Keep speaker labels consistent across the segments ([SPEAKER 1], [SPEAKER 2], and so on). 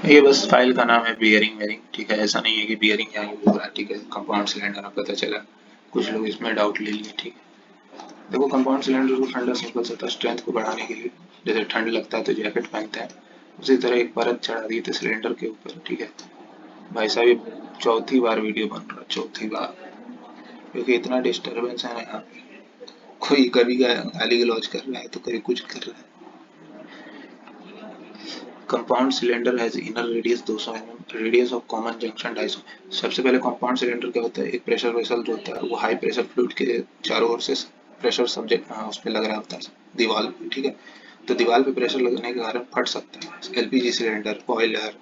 [SPEAKER 1] ये बस फाइल का नाम है बियरिंग वेयरिंग, ठीक है। ऐसा नहीं है कि बियरिंग यहाँ यूज हो रहा है, ठीक है। कंपाउंड सिलेंडर आप पता चला, कुछ लोग इसमें डाउट ले लिए, ठीक है। देखो कंपाउंड सिलेंडर को ठंडा सिंपल सा था, स्ट्रेंथ को बढ़ाने के लिए। जैसे ठंड लगता है तो जैकेट पहनते हैं, उसी तरह एक परत चढ़ा दी थी सिलेंडर के ऊपर, ठीक है। भाई साहब ये चौथी बार वीडियो बन रहा है, चौथी बार, क्योंकि इतना डिस्टरबेंस है ना यहाँ पे। कोई कभी गाली गलौज कर रहा है तो कभी कुछ कर रहा है। Compound cylinder has inner radius 200 mm, radius of common junction 250। सबसे पहले कंपाउंड सिलेंडर क्या होता है, एक प्रेशर वेसल जो होता है वो हाई प्रेशर फ्लूइड के चारों ओर से प्रेशर सब्जेक्ट उस पर लग रहा होता है दीवार पे, ठीक है। तो दीवार पे प्रेशर लगने के कारण फट सकता है। एलपीजी सिलेंडर, बॉयलर,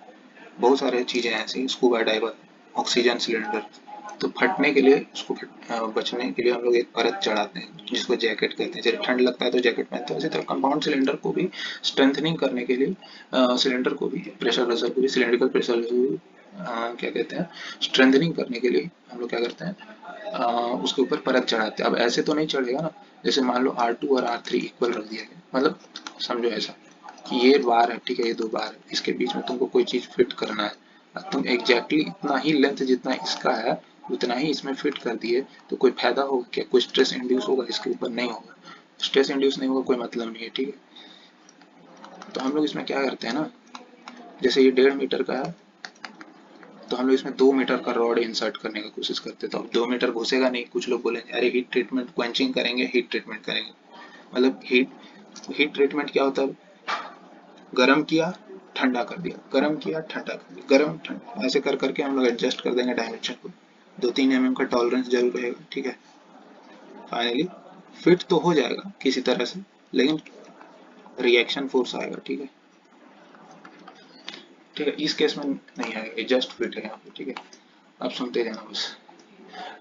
[SPEAKER 1] बहुत सारे चीजें ऐसी, स्कूबा डाइवर, ऑक्सीजन सिलेंडर। तो फटने के लिए बचने के लिए हम लोग एक परत चढ़ाते हैं जिसको जैकेट कहते हैं। जैसे ठंड लगता है तो जैकेट पहनते हैं, उसी तरह कंपाउंड सिलेंडर को भी स्ट्रेंथनिंग करने के लिए सिलेंडर को भी, प्रेशर वेसल को भी, सिलेंड्रिकल प्रेशर वेसल को भी क्या कहते हैं, स्ट्रेंथनिंग करने के लिए हम लोग क्या करते हैं, उसके ऊपर परत चढ़ाते हैं। अब ऐसे तो नहीं चढ़ेगा ना, जैसे मान लो R2 और R3 इक्वल रख दिया गया, मतलब समझो ऐसा कि ये बार है, ठीक है, ये दो बार है, इसके बीच में तुमको कोई चीज फिट करना है। अब तुम एग्जैक्टली इतना ही लेंथ जितना इसका है उतना ही इसमें फिट कर दिए तो कोई फायदा होगा क्या, कोई स्ट्रेस इंड्यूस होगा इसके ऊपर? नहीं होगा। स्ट्रेस इंड्यूस नहीं होगा, कोई मतलब नहीं है, ठीक है। तो हम लोग इसमें क्या करते हैं ना, जैसे ये 1.5 मीटर का है तो हम लोग इसमें 2 मीटर का रॉड इंसर्ट करने की कोशिश करते हैं। तो अब 2 मीटर घुसेगा नहीं, कुछ लोग बोलेंगे अरे हीट ट्रीटमेंट क्वेंचिंग करेंगे, हीट ट्रीटमेंट करेंगे। मतलब हीट ट्रीटमेंट क्या होता है, गरम किया ठंडा कर दिया, गरम किया ठंडा कर दिया, गरम ठंडा, ऐसे कर करके हम लोग एडजस्ट कर देंगे डायमेंशन को। 2-3 mm का टॉलरेंस जरूर रहेगा, ठीक है। फाइनली फिट तो हो जाएगा किसी तरह से, लेकिन रिएक्शन फोर्स आएगा, ठीक है। ठीक है, इस केस में नहीं आएगा, जस्ट फिट है यहाँ पे, ठीक है। अब सुनते जाना बस।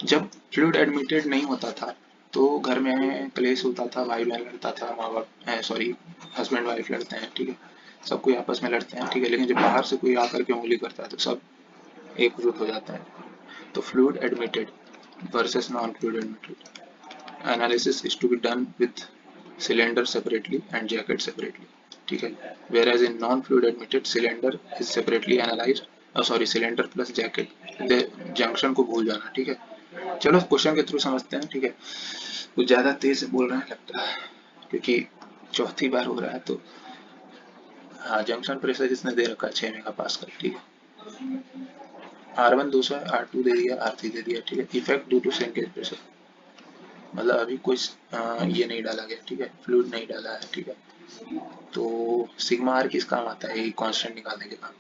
[SPEAKER 1] जब फ्लूइड एडमिटेड नहीं होता था तो घर में क्लेश होता था, भाई बहन लड़ता था, माँ बाप सॉरी हस्बैंड वाइफ लड़ते हैं, ठीक है। सब कोई आपस में लड़ते हैं, ठीक है। लेकिन जब बाहर से कोई आकर के उंगली करता है तो सब एकजुट हो जाता है। तो fluid admitted versus non fluid admitted analysis is to be done with cylinder separately and jacket separately, ठीक है। whereas in non fluid admitted cylinder is separately analyzed, sorry cylinder plus jacket, junction को भूल जाना, ठीक है। चलो question के through समझते हैं, ठीक है। कुछ ज्यादा तेज से बोल रहे हैं लगता है, क्योंकि चौथी बार हो रहा है तो। हाँ, जंक्शन प्रेशर इसने दे रखा है 6 मेगा पास्कल, ठीक है। R1 200 है, R2 दे दिया, R3 दे दिया, ठीक है। Effect due to shrinkage pressure, मतलब अभी कोई ये नहीं डाला गया, ठीक है, फ्लूइड नहीं डाला है, ठीक है। तो सिग्मा आर किस काम आता है, ये कांस्टेंट निकालने के काम।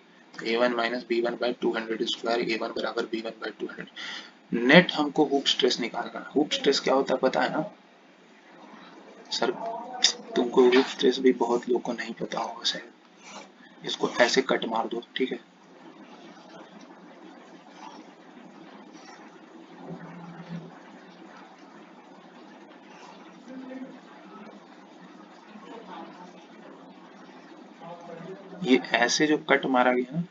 [SPEAKER 1] A1 minus B1/200 square, A1 बराबर B1/200। नेट हमको हुक स्ट्रेस निकालना है। हुक स्ट्रेस क्या होता है पता है ना सर? तुमको हुक स्ट्रेस भी बहुत लोग को नहीं पता होगा शायद, इसको ऐसे कट मार दो, ठीक है। ये ऐसे जो कट मारा गया ना,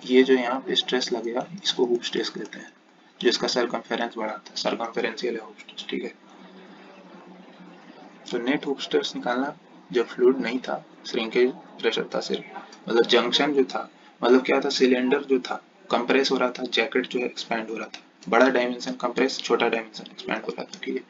[SPEAKER 1] ये जो यहाँ पे स्ट्रेस लगेगा इसको हुक स्ट्रेस कहते हैं, जो इसका सरकमफेरेंस बढ़ाता है, सरकमफेरेंशियल है हुक स्ट्रेस, ठीक है। तो नेट हुक स्ट्रेस निकालना, जब फ्लूइड नहीं था, श्रिंकेज प्रेशर था सिर्फ, मतलब जंक्शन जो था, मतलब क्या था, सिलेंडर जो था कंप्रेस हो रहा था, जैकेट जो है एक्सपैंड हो रहा था। बड़ा डायमेंशन कंप्रेस, छोटा डायमेंशन एक्सपैंड हो रहा था, ठीक है।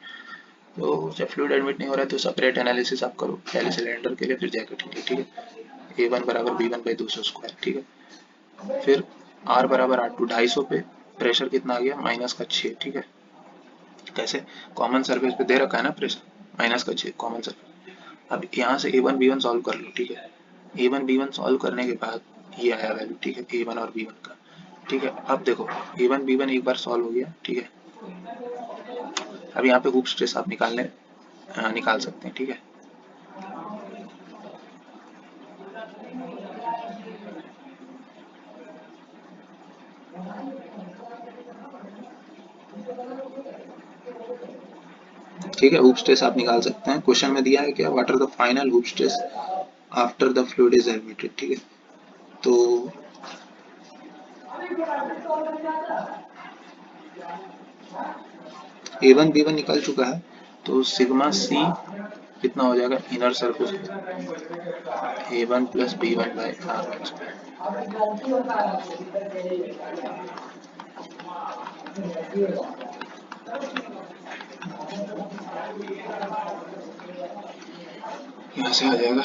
[SPEAKER 1] तो जब फ्लूइड एडमिट नहीं हो रहा है तो सेपरेट एनालिसिस आप करो, पहले सिलेंडर के लिए फिर जैकेट के लिए, ठीक है। A1 बराबर B1/200 स्क्वायर, ठीक है। फिर R बराबर R2, 250 पे प्रेशर कितना आ गया, -6, ठीक है। कैसे, कॉमन सरफेस पे दे रखा है ना प्रेशर, -6 कॉमन सरफेस। अब यहाँ से A1 B1 सॉल्व कर लो, ठीक है। A1 B1 सॉल्व करने के बाद ये आया वैल्यू, ठीक है, A1 और B1 का, ठीक है। अब देखो A1 B1 एक बार सॉल्व हो गया, ठीक है। अब यहाँ पे हुक स्ट्रेस आप निकाल सकते हैं, ठीक है। ठीक है, हुक स्ट्रेस आप निकाल सकते हैं। क्वेश्चन में दिया है क्या, what are the final hoop stress after the fluid is admitted, ठीक है। तो A1 B1 निकल चुका है, तो सिग्मा सी कितना हो जाएगा inner surface A1 plus B1 by R1 square. यहाँ से आ जाएगा,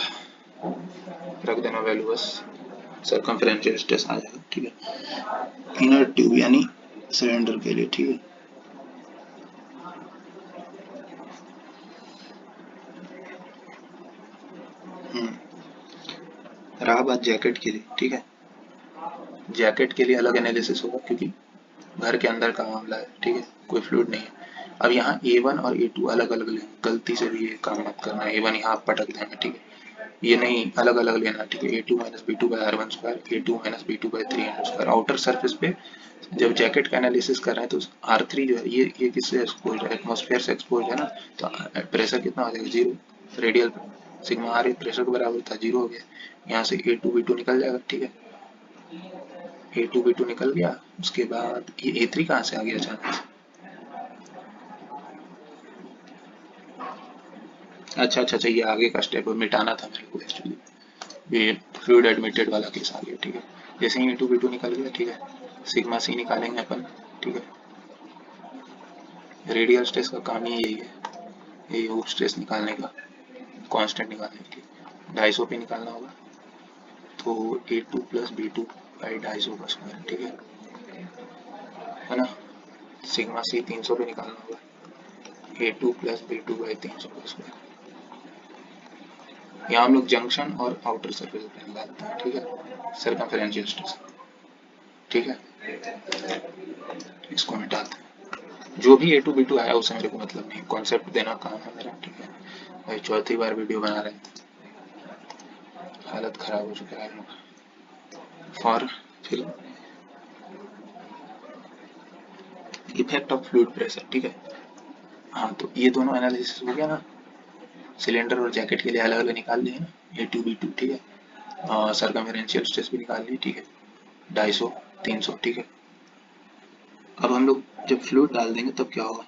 [SPEAKER 1] रख देना वैल्यू बस, सरकमफ्रेंशियल स्ट्रेस आ जाएगा। ठीक है, इनर ट्यूब यानी सिलेंडर के लिए। ठीक है, रहा बात जैकेट के लिए। ठीक है, जैकेट के लिए अलग एनालिसिस होगा क्योंकि घर के अंदर का मामला है। ठीक है, कोई फ्लूइड नहीं है। अब यहाँ A1 और A2 अलग अलग लेंगे, गलती से भी ये काम मत करना। A1 यहाँ पटक देंगे। ठीक है, ये नहीं, अलग अलग लेना। ठीक है, A2 minus B2 by R1 square, A2 minus B2 by 3 square. Outer surface पे जब जैकेट का एनालिसिस कर रहे हैं तो R3 जो है ये किससे एक्सपोज है, एटमॉस्फेयर से एक्सपोज है ना, तो प्रेशर कितना हो जाएगा, zero. Radial sigma r pressure के बराबर था, जीरो हो गया। यहाँ से A2 B2 निकल जाएगा। ठीक है, A2 B2 निकल गया। उसके बाद ये A3 कहाँ से आ गया अचानक से? अच्छा, ये आगे का स्टेप मिटाना था मेरे को एक्चुअली, ये फ्लूइड एडमिटेड वाला केस आ गया। ठीक है, जैसे ही A2 B2 निकल गया। ठीक है, सिग्मा सी निकालेंगे अपन। ठीक है, रेडियल स्ट्रेस का काम ही यही है, यही हुप स्ट्रेस निकालने का, कांस्टेंट निकालने के लिए 250 पे निकालना होगा। तो A2 प्लस B2 बाई 250 का स्क्वायर। ठीक है ना, सिग्मा सी 300 पे निकालना होगा, A2 प्लस B2 बाई 300 का स्क्वायर। यहाँ हम लोग जंक्शन और आउटर सरफेस पे निकालते हैं। ठीक है, सरकमफेरेंशियल स्ट्रेस। ठीक है, इसको मिटाते हैं। जो भी A2 B2 आया उसे मेरे को मतलब नहीं, कॉन्सेप्ट देना काम है मेरा। ठीक है भाई, चौथी बार वीडियो बना रहे थे, हालत खराब हो चुका है फॉर। फिर इफेक्ट ऑफ फ्लूइड प्रेशर। ठीक है, हाँ तो ये दोनों एनालिसिस हो गया ना, सिलेंडर और जैकेट के लिए अलग अलग निकाल लिए ना, A2 B2। ठीक है, सरकमफेरेंशियल स्ट्रेस भी निकाल लिए। ठीक है, 250 300। ठीक है, अब हम लोग जब फ्लूइड डाल देंगे तब क्या होगा।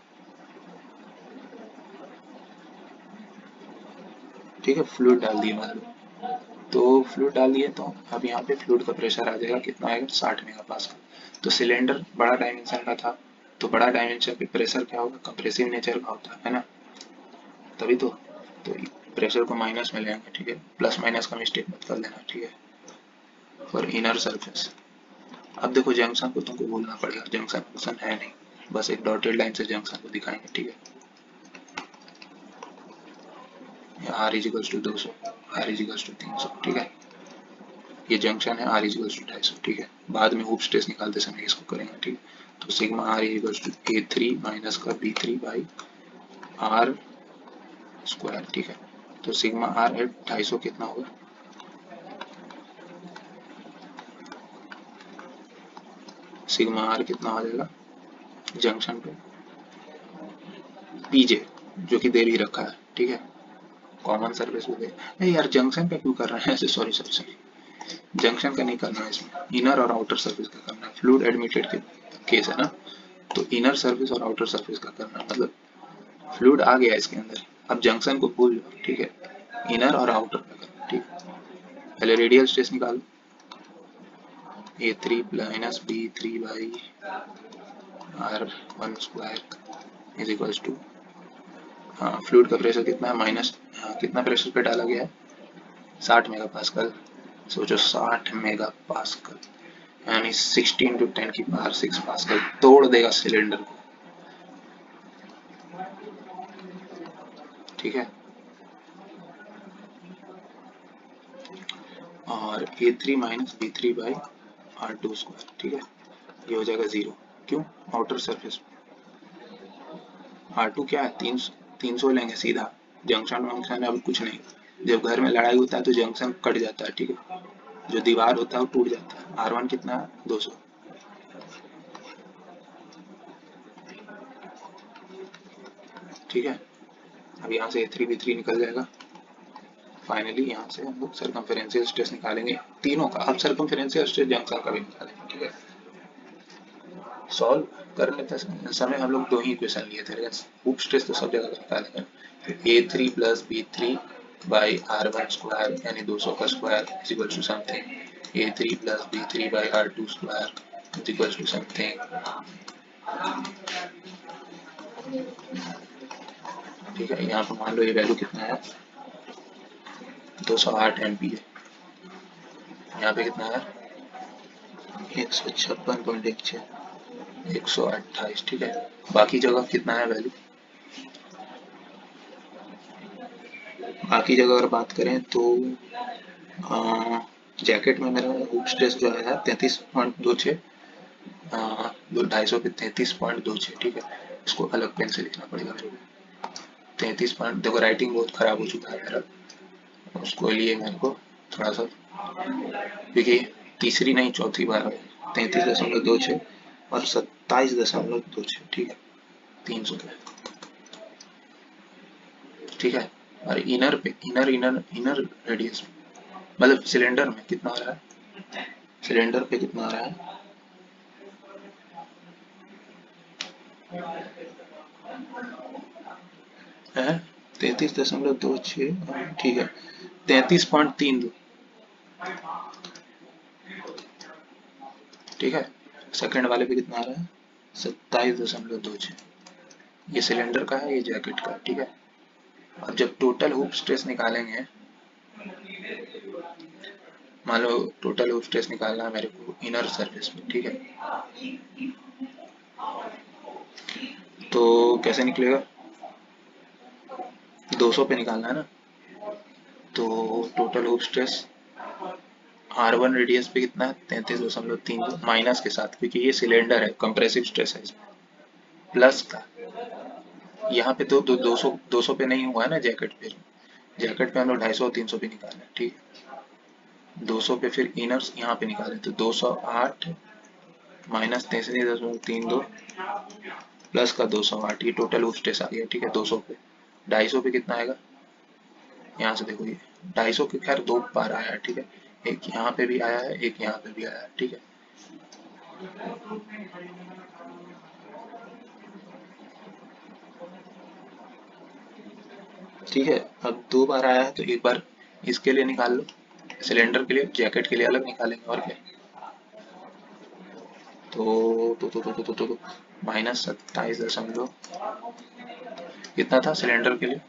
[SPEAKER 1] ठीक है, फ्लूइड डाल दिए मान लो, तो फ्लूइड डाल दिए तो अब यहाँ पे फ्लूइड का प्रेशर आ जाएगा, कितना आएगा 60 मेगा पास्कल। तो सिलेंडर बड़ा डायमेंशन का था, तो बड़ा डायमेंशन पे प्रेशर क्या होगा, कंप्रेसिव नेचर का होता है ना, तभी तो प्रेशर को माइनस में लेंगे। ठीक है, प्लस माइनस का मिस्टेक मत कर लेना। ठीक है, फॉर इनर सरफेस। अब देखो जंक्शन को तुमको बोलना पड़ेगा, जंक्शन फंक्शन है नहीं, बस एक डॉटेड लाइन से जंक्शन को दिखाएंगे। ठीक है, R is equals to 200, R is equals to 300। ठीक है, ये जंक्शन है, R इजिकल्स टू 250। ठीक है, बाद में हुप स्ट्रेस निकालते समय इसको करेंगे। ठीक है, तो sigma R is equals to A3 minus का B3 बाई R स्क्वायर। ठीक है, तो सिग्मा R है 250, कितना होगा, सिग्मा R कितना आ जाएगा जंक्शन पे पीजे, जो कि दे भी रखा है। ठीक है, कॉमन सर्विस भी दे। नहीं यार, जंक्शन का क्यों कर रहे हैं ऐसे, सॉरी, जंक्शन का नहीं करना है इसमें, इनर और आउटर सर्विस का करना है। फ्लूइड एडमिटेड के केस है ना, तो इनर सर्विस और आउटर सर्विस का करना है, मतलब फ्लूइड आ गया इसके अंदर, अब जंक्शन को भूल जाओ। ठीक है, इनर और आउटर का करना। ठीक है, पहले रेडियल स्ट्रेस निकालो, A3 minus B3 by R1 square is equals to, हाँ फ्लूइड का प्रेशर कितना है माइनस, हाँ कितना प्रेशर पे डाला गया है 60 मेगा पास्कल। सोचो 60 मेगा पास्कल यानी 16 टू 10 की पावर 6 पास्कल तोड़ देगा सिलेंडर को। ठीक है, और A3 minus B3 by R2 square. ठीक है, ये हो जाएगा जीरो, क्यों, आउटर सरफेस। R2 क्या है, 300 लेंगे सीधा, जंक्शन वंक्शन अब कुछ नहीं। जब घर में लड़ाई होता है तो जंक्शन कट जाता है। ठीक है, जो दीवार होता है वो टूट जाता है। R1 कितना है 200। ठीक है, अब यहाँ से A3 B3 निकल जाएगा। फाइनली यहाँ से हम लोग सरकमफेरेंशियल स्ट्रेस निकालेंगे तीनों का। अब सरकमफेरेंशियल स्ट्रेस जंक्शन का भी निकालेंगे। ठीक है, सॉल्व करने समय हम लोग दो ही इक्वेशन लिए थे, हुप स्ट्रेस तो सब जगह का निकालेंगे, A3 plus B3 by R1 square यानी 200 का square is equal to something A3 plus B3 by R2 square is equal to something, ठीक है। यहाँ पर मान लो ये वैल्यू कितना है, 208 MPa, यहाँ पे कितना है 156.16, 128, ठीक है। बाकी जगह कितना है वैल्यू, बाकी जगह अगर बात करें तो जैकेट में मेरा हुक स्ट्रेस जो आया है 33.26, 250 पे 33.26, ठीक है। इसको अलग पेन से लिखना पड़ेगा मेरे को, 33 पॉइंट, देखो राइटिंग बहुत खराब हो चुका है मेरा, उसको लिए मेरे को थोड़ा सा, क्योंकि तीसरी नहीं चौथी बार है, 33.26 और 27.26, ठीक है, 300 पे, ठीक है। और इनर पे, इनर इनर इनर रेडियस मतलब सिलेंडर में कितना आ रहा है, सिलेंडर पे कितना आ रहा है 33.26, ठीक है, 33.32, ठीक है। सेकंड वाले पे कितना आ रहा है 27.26, ये सिलेंडर का है, ये जैकेट का, ठीक है। अब जब टोटल हुक स्ट्रेस निकालेंगे, मान लो टोटल हुक स्ट्रेस निकालना है मेरे को इनर सरफेस में, ठीक है, तो कैसे निकलेगा, 200 पे निकालना है ना, तो total hook stress R1 radius पे कितना है 33.3 माइनस के साथ, क्योंकि ये सिलेंडर है, कंप्रेसिव स्ट्रेस है इसमें, प्लस का, यहाँ पे तो 200 पे नहीं हुआ है ना जैकेट पे, जैकेट पे हम लोग 250 300 पे निकाले, ठीक है। 200 पे फिर इनर्स यहाँ पे निकाले तो 208 माइनस 33.32 प्लस का 208, ये टोटल हुक स्ट्रेस आ गया, ठीक है। 200 पे, 250 पे कितना आएगा, यहाँ से देखो ये 250 के खैर दो बार आया है, ठीक है, एक यहाँ पे भी आया है, एक यहाँ पे भी आया है, ठीक है। ठीक है, अब दो बार आया है तो एक बार इसके लिए निकाल लो, सिलेंडर के लिए, जैकेट के लिए अलग निकालेंगे और क्या, तो माइनस 27 दशमलव कितना था सिलेंडर के लिए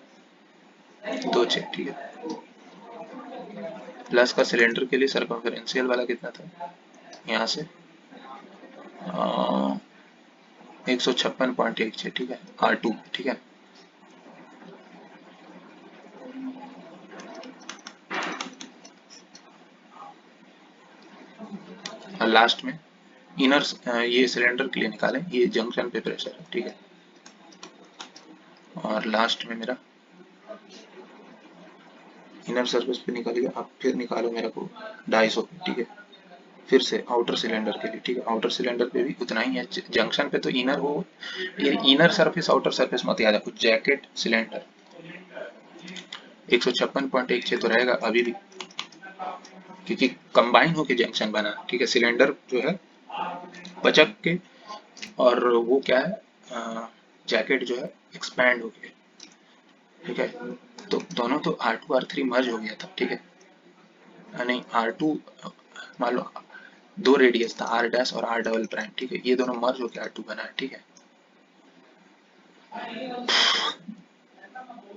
[SPEAKER 1] 26, ठीक है, प्लस का सिलेंडर के लिए सर्कमफेरेंशियल वाला कितना था यहाँ से 156.16, ठीक है, R2, ठीक है। और लास्ट में इनर, ये सिलेंडर के लिए निकालें, ये जंक्शन पे प्रेशर है, ठीक है। और लास्ट में मेरा इनर सरफेस पे निकालिएगा, अब फिर निकालो मेरे को 250 पे, ठीक है, फिर से आउटर सिलेंडर के लिए, ठीक है, आउटर सिलेंडर पे भी उतना ही है, जंक्शन पे तो इनर हो, ये इनर सरफेस आउटर सरफेस मत याद रखो, जैकेट सिलेंडर 156.16 तो रहेगा अभी भी, क्योंकि कंबाइन होके जंक्शन बना, ठीक है, सिलेंडर जो है बचक के, और वो क्या है जैकेट जो है एक्सपैंड हो गया, ठीक है, तो दोनों तो R2 R3 मर्ज हो गया था, ठीक है, नहीं R2 मान लो दो रेडियस था R डैश और R डबल प्राइम, ठीक है, ये दोनों मर्ज होकर R2 बना है, ठीक है।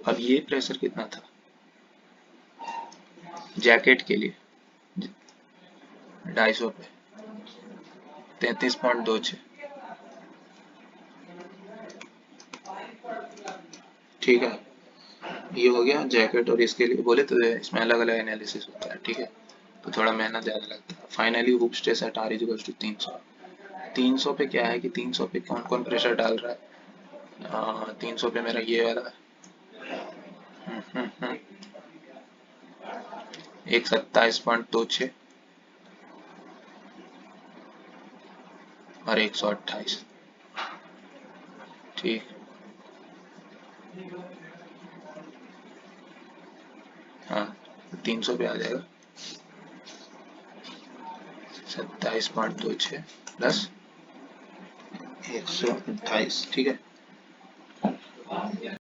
[SPEAKER 1] अब ये प्रेशर कितना था जैकेट के लिए 250 पे 33.26, ठीक है, ये हो गया जैकेट, और इसके लिए बोले तो इसमें अलग अलग एनालिसिस होता है, ठीक है, तो थोड़ा मेहनत ज़्यादा लगता है। Finally hoop stress at R equals to 300, 300 पे क्या है कि 300 पे कौन कौन प्रेशर डाल रहा है, 300 पे मेरा ये वाला एक 27.26 और 128, ठीक, हाँ 300 पे आ जाएगा 27.26 प्लस 128, ठीक है।